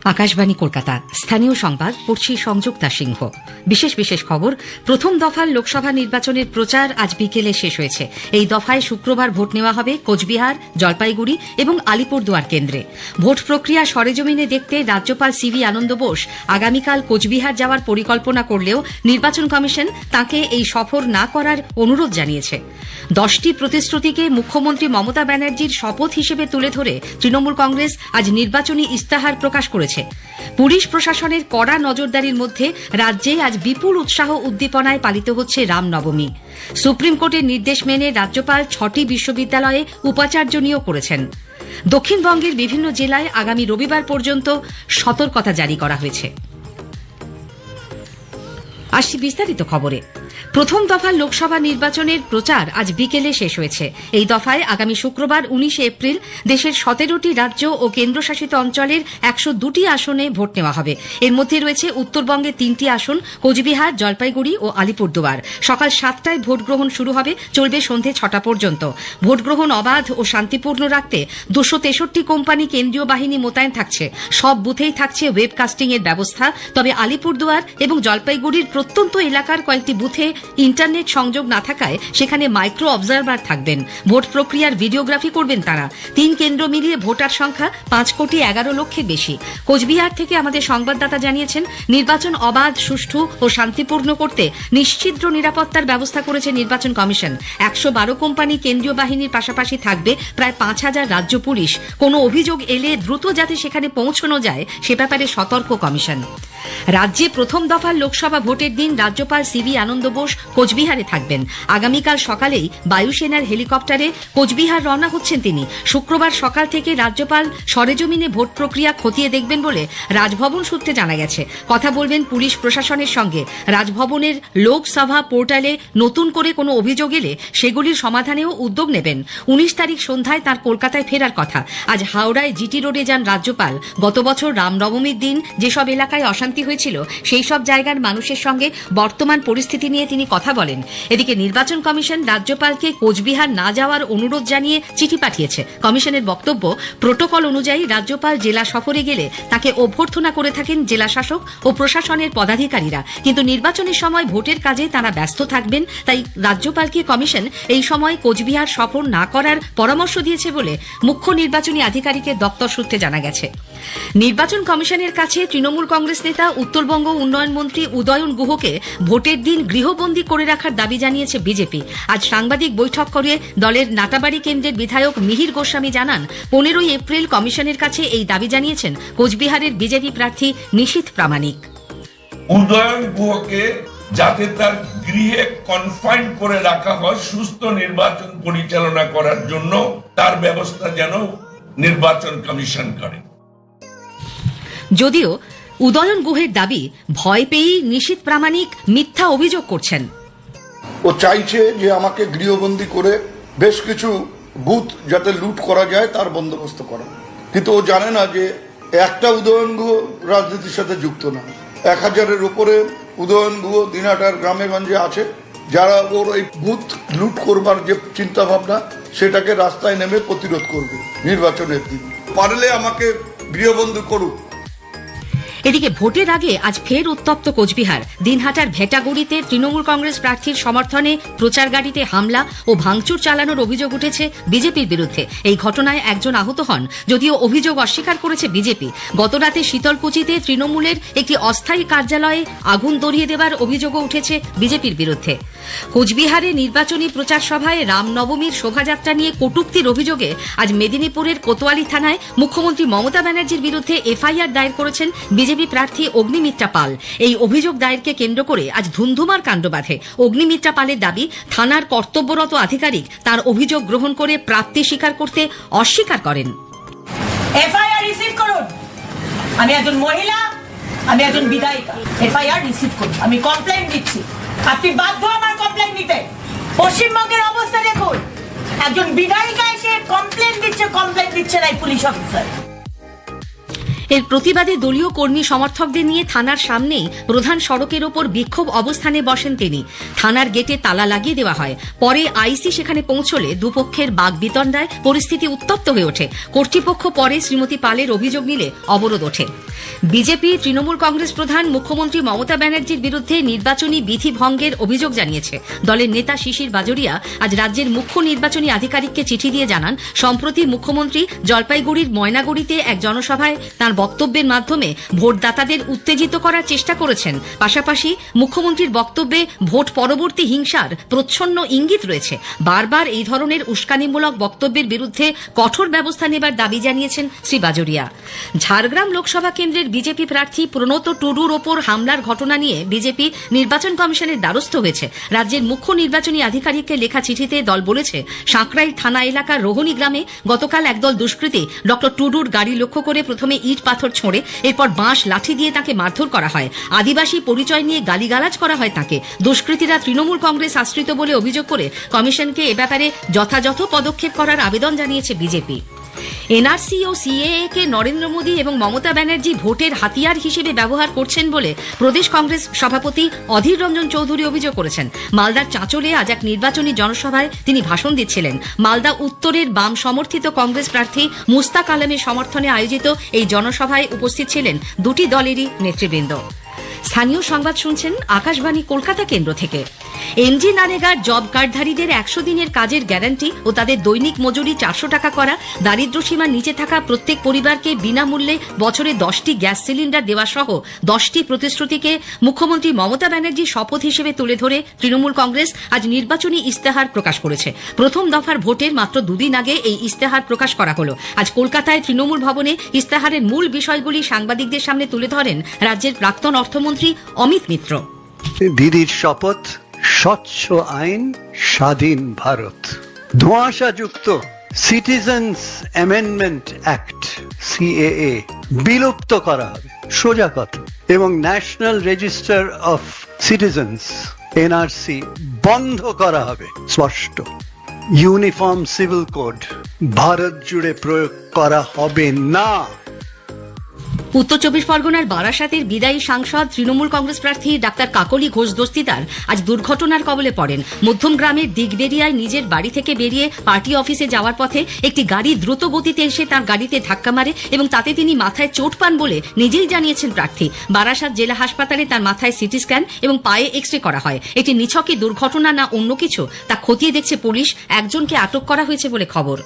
আকাশবাণী কলকাতা, স্থানীয় সংবাদ পড়ছি সংযুক্তা সিংহ। বিশেষ খবর। প্রথম দফার লোকসভা নির্বাচনের প্রচার আজ বিকেলে শেষ হয়েছে। এই দফায় শুক্রবার ভোট নেওয়া হবে কোচবিহার, জলপাইগুড়ি এবং আলিপুরদুয়ার কেন্দ্রে। ভোট প্রক্রিয়া সরেজমিনে দেখতে রাজ্যপাল সিভি আনন্দ বোস আগামীকাল কোচবিহার যাওয়ার পরিকল্পনা করলেও নির্বাচন কমিশন তাঁকে এই সফর না করার অনুরোধ জানিয়েছে। 10টি প্রতিশ্রুতিকে মুখ্যমন্ত্রী মমতা ব্যানার্জির শপথ হিসেবে তুলে ধরে তৃণমূল কংগ্রেস আজ নির্বাচনী ইস্তাহার প্রকাশ করেছে। পুলিশ প্রশাসনের কড়া নজরদারির মধ্যে রাজ্যে আজ বিপুল উৎসাহ উদ্দীপনায় পালিত হচ্ছে রামনবমী। সুপ্রিম কোর্টের নির্দেশ মেনে রাজ্যপাল 6টি বিশ্ববিদ্যালয়ে উপাচার্য নিয়োগ করেছেন। দক্ষিণবঙ্গের বিভিন্ন জেলায় আগামী রবিবার পর্যন্ত সতর্কতা জারি করা হয়েছে। আসছি বিস্তারিত খবরে। প্রথম দফার লোকসভা নির্বাচনের প্রচার আজ বিকেলে শেষ হয়েছে। এই দফায় আগামী শুক্রবার 19 এপ্রিল দেশের 17টি রাজ্য ও কেন্দ্রশাসিত অঞ্চলের 102টি আসনে ভোট নেওয়া হবে। এর মধ্যে রয়েছে উত্তরবঙ্গের 3টি আসন, কোচবিহার, জলপাইগুড়ি ও আলিপুরদুয়ার। সকাল 7টায় ভোট গ্রহণ শুরু হবে, চলবে সন্ধে 6টা পর্যন্ত। ভোট গ্রহণ অবাধ ও শান্তিপূর্ণ রাখতে 263 কোম্পানি কেন্দ্রীয় বাহিনী মোতায়েন থাকছে। সব বুথেই থাকছে ওয়েবকাস্টিং এর ব্যবস্থা। তবে আলিপুরদুয়ার এবং জলপাইগুড়ির প্রত্যন্ত এলাকার কয়েকটি বুথে ইন্টারনেট সংযোগ না থাকায় সেখানে মাইক্রো অবজারভার থাকবেন। ভোট প্রক্রিয়ার ভিডিওগ্রাফি করবেন তারা। 3 কেন্দ্র মিলিয়ে ভোটার সংখ্যা 5,11,00,000-এর বেশি। কোচবিহার থেকে আমাদের সংবাদদাতা জানিয়েছেন, নির্বাচন অবাধ, সুষ্ঠু ও শান্তিপূর্ণ করতে নিশ্ছিদ্র নিরাপত্তার ব্যবস্থা করেছে নির্বাচন কমিশন। 112 কোম্পানি কেন্দ্রীয় বাহিনীর পাশাপাশি থাকবে প্রায় 5,000 রাজ্য পুলিশ। কোনো অভিযোগ এলে দ্রুত যাতে সেখানে পৌঁছানো যায় সে ব্যাপারে সতর্ক কমিশন। রাজ্যে প্রথম দফার লোকসভা ভোটের দিন রাজ্যপাল সিভি আনন্দ বোস কোচবিহারে থাকবেন। আগামীকাল সকালেই বায়ুসেনার হেলিকপ্টারে কোচবিহার রওনা হচ্ছেন তিনি। শুক্রবার সকাল থেকে রাজ্যপাল সরেজমিনে ভোট প্রক্রিয়া খতিয়ে দেখবেন বলে রাজভবন সূত্রে জানা গেছে। কথা বলবেন পুলিশ প্রশাসনের সঙ্গে। রাজভবনের লোকসভা পোর্টালে নতুন করে কোনো অভিযোগ এলে সেগুলির সমাধানেও উদ্যোগ নেবেন। 19 তারিখ সন্ধ্যায় তার কলকাতায় ফেরার কথা। আজ হাওড়ায় জিটি রোডে যান রাজ্যপাল। গত বছর রামনবমীর দিন যেসব এলাকায় অশান্তি হয়েছিল সেই সব জায়গার মানুষের সঙ্গে বর্তমান পরিস্থিতি নিয়ে তিনি কথা বলেন। এদিকে নির্বাচন কমিশন রাজ্যপালকে কোচবিহার না যাওয়ার অনুরোধ জানিয়ে চিঠি পাঠিয়েছে। কমিশনের বক্তব্য, প্রোটোকল অনুযায়ী রাজ্যপাল জেলা সফরে গেলে তাকে অভ্যর্থনা করে থাকেন জেলা শাসক ও প্রশাসনের পদাধিকারীরা। কিন্তু নির্বাচনের সময় ভোটের কাজে তারা ব্যস্ত থাকবেন, তাই রাজ্যপালকে কমিশন এই সময় কোচবিহার সফর না করার পরামর্শ দিয়েছে বলে মুখ্য নির্বাচনী আধিকারিকের দপ্তর সূত্রে জানা গেছে। নির্বাচন কমিশনের কাছে তৃণমূল কংগ্রেস নেতা উত্তরবঙ্গ উন্নয়ন মন্ত্রী উদয়ন গুহকে ভোটের দিন গৃহবন্দী করে রাখার দাবি জানিয়েছে বিজেপি। আজ সাংবাদিক বৈঠক করে দলের নাটাবাড়ি কেন্দ্রের বিধায়ক মিহির গোস্বামী জানান, 15 এপ্রিল কমিশনের কাছে এই দাবি জানিয়েছেন কোচবিহারের বিজেপি প্রার্থী নিশীথ প্রামাণিক। উদয়ন গুহকে যাতে তার গৃহে কনফাইন করে রাখা হয় সুস্থ নির্বাচন পরিচালনা করার জন্য, তার ব্যবস্থা যেন নির্বাচন কমিশন করে। যদিও উদয়ন গুহের দাবি, ভয় পেয়েই নিশীথ প্রামাণিক মিথ্যা অভিযোগ করছেন। ও চাইছে যে আমাকে গৃহবন্দী করে বেশ কিছু বুথ যাতে লুট করা যায় তার বন্দোবস্ত করা। কিন্তু ও জানে না যে একটা উদয়ন গুহ রাজনীতির সাথে যুক্ত না। 1000-এর উপরে উদয়ন গুহ দিনহাটার গ্রামে গঞ্জে আছে, যারা ওর এই বুথ লুট করবার যে চিন্তা ভাবনা সেটাকে রাস্তায় নেমে প্রতিরোধ করবে নির্বাচনের দিন। পারলে আমাকে গৃহবন্দী করুক। এদিকে ভোটের আগে আজ ফের উত্তপ্ত কোচবিহার। দিনহাটার ভেটাগুড়িতে তৃণমূল কংগ্রেস প্রার্থীর সমর্থনে প্রচার গাড়িতে হামলা ও ভাঙচুর চালানোর অভিযোগ উঠেছে বিজেপির বিরুদ্ধে। এই ঘটনায় একজন আহত হন, যদিও অভিযোগ অস্বীকার করেছে বিজেপি। গতরাতে শীতলকুচিতে তৃণমূলের একটি অস্থায়ী কার্যালয়ে আগুন ধরিয়ে দেবার অভিযোগও উঠেছে বিজেপির বিরুদ্ধে। কোচবিহারে নির্বাচনী প্রচার সভায় রামনবমীর শোভাযাত্রা নিয়ে কটূক্তির অভিযোগে আজ মেদিনীপুরের কোতোয়ালি থানায় মুখ্যমন্ত্রী মমতা ব্যানার্জির বিরুদ্ধে এফআইআর দায়ের করেছেন বিজেপি প্রার্থী অগ্নিমিত্রা পাল। এই অভিযোগ দায়েরকে কেন্দ্র করে আজ ধুন্ধুমার কাণ্ড বাধে। অগ্নিমিত্রা পালের দাবি, থানার কর্তব্যরত আধিকারিক তার অভিযোগ গ্রহণ করে প্রাপ্তি স্বীকার করতে অস্বীকার করেন। এফআইআর রিসিভ করুন। আমি একজন মহিলা, আমি একজন বিধায়িকা। এফআইআর রিসিভ করুন। আমি কমপ্লেইন দিচ্ছি, আপনি বাধ্য আমার কমপ্লেইন দিতে। পশ্চিমবঙ্গের অবস্থা দেখুন, একজন বিধায়িকা এসে কমপ্লেইন দিচ্ছে না পুলিশ অফিসার। এর প্রতিবাদে দলীয় কর্মী সমর্থকদের নিয়ে থানার সামনেই প্রধান সড়কের ওপর বিক্ষোভ অবস্থানে বসেন তিনি। থানার গেটে তালা লাগিয়ে দেওয়া হয়। পরে আইসি সেখানে পৌঁছলে দুপক্ষের বাগবিতণ্ডায় পরিস্থিতি উত্তপ্ত হয়ে ওঠে। কর্তৃপক্ষ পরে শ্রীমতী পালের অভিযোগ নিলে অবরোধ ওঠে। বিজেপি তৃণমূল কংগ্রেস প্রধান মুখ্যমন্ত্রী মমতা ব্যানার্জির বিরুদ্ধে নির্বাচনী বিধি ভঙ্গের অভিযোগ জানিয়েছে। দলের নেতা শিশির বাজোরিয়া আজ রাজ্যের মুখ্য নির্বাচনী আধিকারিককে চিঠি দিয়ে জানান, সম্প্রতি মুখ্যমন্ত্রী জলপাইগুড়ির ময়নাগুড়িতে এক জনসভায় তাঁর বক্তব্যের মাধ্যমে ভোটদাতাদের উত্তেজিত করার চেষ্টা করেছেন। পাশাপাশি মুখ্যমন্ত্রীর বক্তব্যে ভোট পরবর্তী হিংসার প্রচ্ছন্ন ইঙ্গিত রয়েছে। বারবার এই ধরনের উস্কানিমূলক বক্তব্যের বিরুদ্ধে কঠোর ব্যবস্থা নেবার দাবি জানিয়েছেন শ্রী বাজোরিয়া। ঝাড়গ্রাম লোকসভা কেন্দ্রের বিজেপি প্রার্থী প্রণত টুডুর ওপর হামলার ঘটনা নিয়ে বিজেপি নির্বাচন কমিশনের দ্বারস্থ হয়েছে। রাজ্যের মুখ্য নির্বাচনী আধিকারিককে লেখা চিঠিতে দল বলেছে, সাঁকরাইল থানা এলাকার রোহনী গ্রামে গতকাল একদল দুষ্কৃতী ডক্টর টুডুর গাড়ি লক্ষ্য করে প্রথমে ইট পাথর ছোঁড়ে, এরপর বাঁশ লাঠি দিয়ে তাকে মারধর করা হয়। আদিবাসী পরিচয় নিয়ে গালিগালাজ করা হয় তাকে। দুষ্কৃতীরা তৃণমূল কংগ্রেস আশ্রিত বলে অভিযোগ করে কমিশনকে এ ব্যাপারে যথাযথ পদক্ষেপ করার আবেদন জানিয়েছে বিজেপি। এনআরসি ও সিএএ কে নরেন্দ্র মোদী এবং মমতা ব্যানার্জি ভোটের হাতিয়ার হিসেবে ব্যবহার করছেন বলে প্রদেশ কংগ্রেস সভাপতি অধীর রঞ্জন চৌধুরী অভিযোগ করেছেন। মালদার চাঁচলে আজ এক নির্বাচনী জনসভায় তিনি ভাষণ দিচ্ছিলেন। মালদা উত্তরের বাম সমর্থিত কংগ্রেস প্রার্থী মুস্তাক আলমের সমর্থনে আয়োজিত এই জনসভায় উপস্থিত ছিলেন দুটি দলেরই নেতৃবৃন্দ। স্থানীয় সংবাদ শুনছেন আকাশবাণী কলকাতা কেন্দ্র থেকে। এমজি নারেগার জব কার্ডধারীদের 100 দিনের কাজের গ্যারান্টি ও তাদের দৈনিক মজুরি 400 টাকা করা, দারিদ্র্যসীমার নিচে থাকা প্রত্যেক পরিবারকে বিনামূল্যে বছরে 10টি গ্যাস সিলিন্ডার দেওয়া সহ 10টি প্রতিশ্রুতিকে মুখ্যমন্ত্রী মমতা ব্যানার্জির শপথ হিসেবে তুলে ধরে তৃণমূল কংগ্রেস আজ নির্বাচনী ইস্তেহার প্রকাশ করেছে। প্রথম দফার ভোটের মাত্র দুদিন আগে এই ইস্তেহার প্রকাশ করা হলো। আজ কলকাতায় তৃণমূল ভবনে ইস্তেহারের মূল বিষয়গুলি সাংবাদিকদের সামনে তুলে ধরেন রাজ্যের প্রাক্তন অর্থমন্ত্রী অমিত মিত্র। দিদির শপথ, স্বচ্ছ আইন, স্বাধীন ভারত। ধোঁয়াশাযুক্ত সিটিজেন্স অ্যামেন্ডমেন্ট অ্যাক্ট সিএএ বিলুপ্ত করা হবে, সোজা কথা। এবং national register of citizens NRC বন্ধ করা হবে, স্পষ্ট। ইউনিফর্ম সিভিল কোড ভারত জুড়ে প্রয়োগ করা হবে না। উত্তর 24 পরগনার বারাসাতের বিদায়ী সাংসদ তৃণমূল কংগ্রেস প্রার্থী ডাক্তার কাকলি ঘোষ দস্তিদার আজ দুর্ঘটনার কবলে পড়েন। মধ্যম গ্রামের দিগবেরিয়ায় নিজের বাড়ি থেকে বেরিয়ে পার্টি অফিসে যাওয়ার পথে একটি গাড়ি দ্রুত গতিতে এসে তার গাড়িতে ধাক্কা মারে এবং তাতে তিনি মাথায় চোট পান বলে নিজেই জানিয়েছেন প্রার্থী। বারাসাত জেলা হাসপাতালে তার মাথায় সিটি স্ক্যান এবং পায়ে এক্স রে করা হয়। এটি নিছকই দুর্ঘটনা না অন্য কিছু তা খতিয়ে দেখছে পুলিশ। একজনকে আটক করা হয়েছে বলে খবর।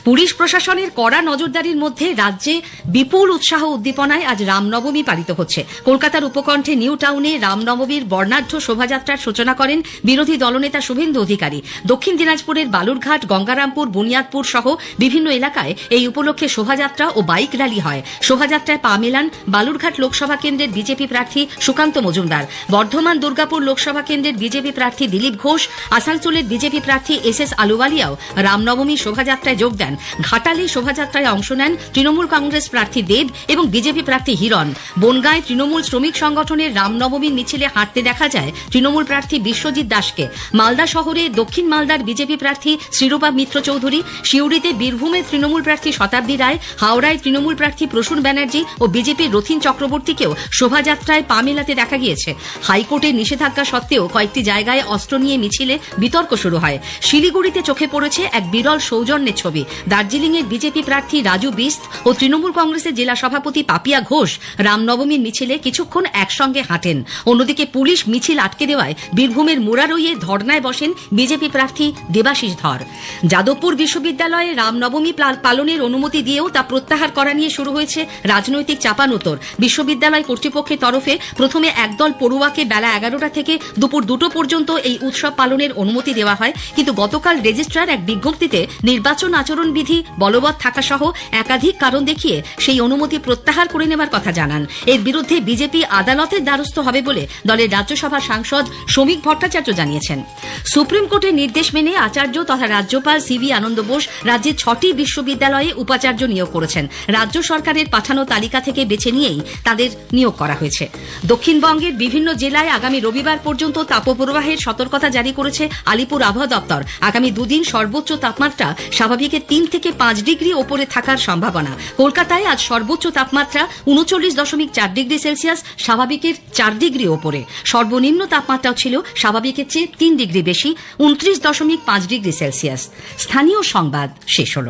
পুলিশ প্রশাসনের কড়া নজরদারির মধ্যে রাজ্যে বিপুল উৎসাহ উদ্দীপনায় আজ রামনবমী পালিত হচ্ছে। কলকাতার উপকণ্ঠে নিউ টাউনে রামনবমীর বর্ণাঢ্য শোভাযাত্রার সূচনা করেন বিরোধী দলনেতা শুভেন্দু অধিকারী। দক্ষিণ দিনাজপুরের বালুরঘাট, গঙ্গারামপুর, বুনিয়াদপুর সহ বিভিন্ন এলাকায় এই উপলক্ষে শোভাযাত্রা ও বাইক র্যালি হয়। শোভাযাত্রায় পা মেলান বালুরঘাট লোকসভা কেন্দ্রের বিজেপি প্রার্থী সুকান্ত মজুমদার। বর্ধমান দুর্গাপুর লোকসভা কেন্দ্রের বিজেপি প্রার্থী দিলীপ ঘোষ, আসানসোলের বিজেপি প্রার্থী এস আলুওয়ালিয়াও রামনবমী শোভাযাত্রায় যোগ দেন। ঘাটালে শোভাযাত্রায় অংশ নেন তৃণমূল কংগ্রেস প্রার্থী দেব এবং বিজেপি প্রার্থী হিরণ। বনগাঁয় তৃণমূল শ্রমিক সংগঠনের রামনবমীর মিছিলে হাঁটতে দেখা যায় তৃণমূল প্রার্থী বিশ্বজিৎ দাসকে। মালদা শহরে দক্ষিণ মালদার বিজেপি প্রার্থী শ্রীরূপা মিত্র চৌধুরী, সিউড়িতে বীরভূমের তৃণমূল প্রার্থী শতাব্দী রায়, হাওড়ায় তৃণমূল প্রার্থী প্রসূন ব্যানার্জি ও বিজেপির রথিন চক্রবর্তীকেও শোভাযাত্রায় পা মেলাতে দেখা গিয়েছে। হাইকোর্টের নিষেধাজ্ঞা সত্ত্বেও কয়েকটি জায়গায় অস্ত্র নিয়ে মিছিলে বিতর্ক শুরু হয়। শিলিগুড়িতে চোখে পড়েছে এক বিরল সৌজন্যের ছবি। দার্জিলিংয়ের বিজেপি প্রার্থী রাজু বিস্ত ও তৃণমূল কংগ্রেসের জেলা সভাপতি পাপিয়া ঘোষ রামনবমীর মিছিলে কিছুক্ষণ একসঙ্গে হাঁটেন। অন্যদিকে পুলিশ মিছিল আটকে দেওয়ায় বীরভূমের মুরারইয়ে ধর্নায় বসেন বিজেপি প্রার্থী দেবাশিস ধর। যাদবপুর বিশ্ববিদ্যালয়ে রামনবমী পালনের অনুমতি দিয়েও তা প্রত্যাহার করা নিয়ে শুরু হয়েছে রাজনৈতিক চাপানোতর। বিশ্ববিদ্যালয় কর্তৃপক্ষের তরফে প্রথমে একদল পড়ুয়াকে বেলা 11টা থেকে দুপুর 2টো পর্যন্ত এই উৎসব পালনের অনুমতি দেওয়া হয়, কিন্তু গতকাল রেজিস্ট্রার এক বিজ্ঞপ্তিতে নির্বাচন আচরণবিধি বলবৎ থাকা সহ একাধিক কারণ দেখিয়ে সেই অনুমতি প্রত্যাহার করে নেবার কথা জানান। এর বিরুদ্ধে বিজেপি আদালতের দ্বারস্থ হবে বলে দলের রাজ্যসভার সাংসদ শ্রমিক ভট্টাচার্য জানিয়েছেন। সুপ্রিম কোর্টের নির্দেশ মেনে আচার্য তথা রাজ্যপাল সিভি আনন্দ বোস রাজ্যের 6টি বিশ্ববিদ্যালয়ে উপাচার্য নিয়োগ করেছেন। রাজ্য সরকারের পাঠানো তালিকা থেকে বেছে নিয়েই তাদের নিয়োগ করা হয়েছে। দক্ষিণবঙ্গের বিভিন্ন জেলায় আগামী রবিবার পর্যন্ত তাপপ্রবাহের সতর্কতা জারি করেছে আলিপুর আবহাওয়া দপ্তর। আগামী দুদিন সর্বোচ্চ তাপমাত্রা স্বাভাবিকের 3 থেকে 5 ডিগ্রি ওপরে থাকার সম্ভাবনা। কলকাতায় আজ সর্বোচ্চ তাপমাত্রা 39.4 ডিগ্রি সেলসিয়াস, স্বাভাবিকের 4 ডিগ্রি ওপরে। সর্বনিম্ন তাপমাত্রাও ছিল স্বাভাবিকের চেয়ে 3 ডিগ্রি বেশি, 29.5 ডিগ্রি সেলসিয়াস। স্থানীয় সংবাদ শেষ হল।